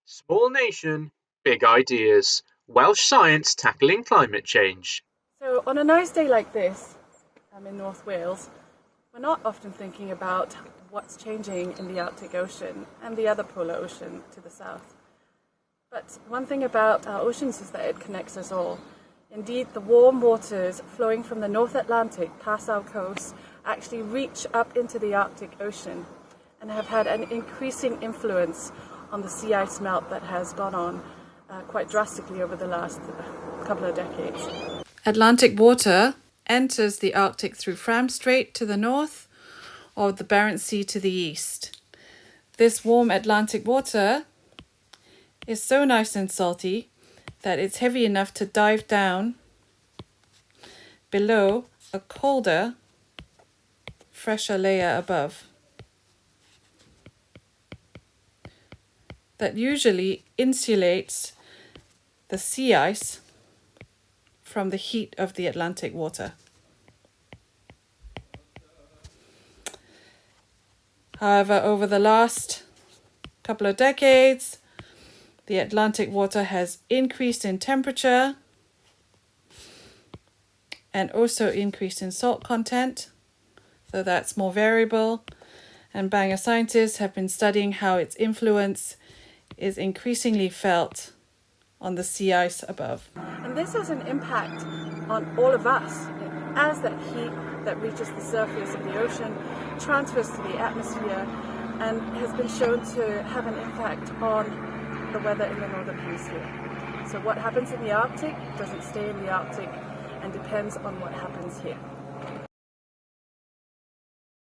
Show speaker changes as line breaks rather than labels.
Small nation, big ideas. Welsh science tackling climate change.
So on a nice day like this, in North Wales, we're not often thinking about what's changing in the Arctic Ocean and the other polar ocean to the south. But one thing about our oceans is that it connects us all. Indeed, the warm waters flowing from the North Atlantic past our coast actually reach up into the Arctic Ocean and have had an increasing influence on the sea ice melt that has gone on quite drastically over the last couple of decades.
Atlantic water enters the Arctic through Fram Strait to the north or the Barents Sea to the east. This warm Atlantic water is so nice and salty that it's heavy enough to dive down below a colder, fresher layer above that usually insulates the sea ice from the heat of the Atlantic water. However, over the last couple of decades, the Atlantic water has increased in temperature and also increased in salt content, so that's more variable. And Bangor scientists have been studying how its influence is increasingly felt on the sea ice above.
And this has an impact on all of us as that heat that reaches the surface of the ocean transfers to the atmosphere and has been shown to have an impact on the weather in the northern hemisphere. So what happens in the Arctic doesn't stay in the Arctic and depends on what happens here.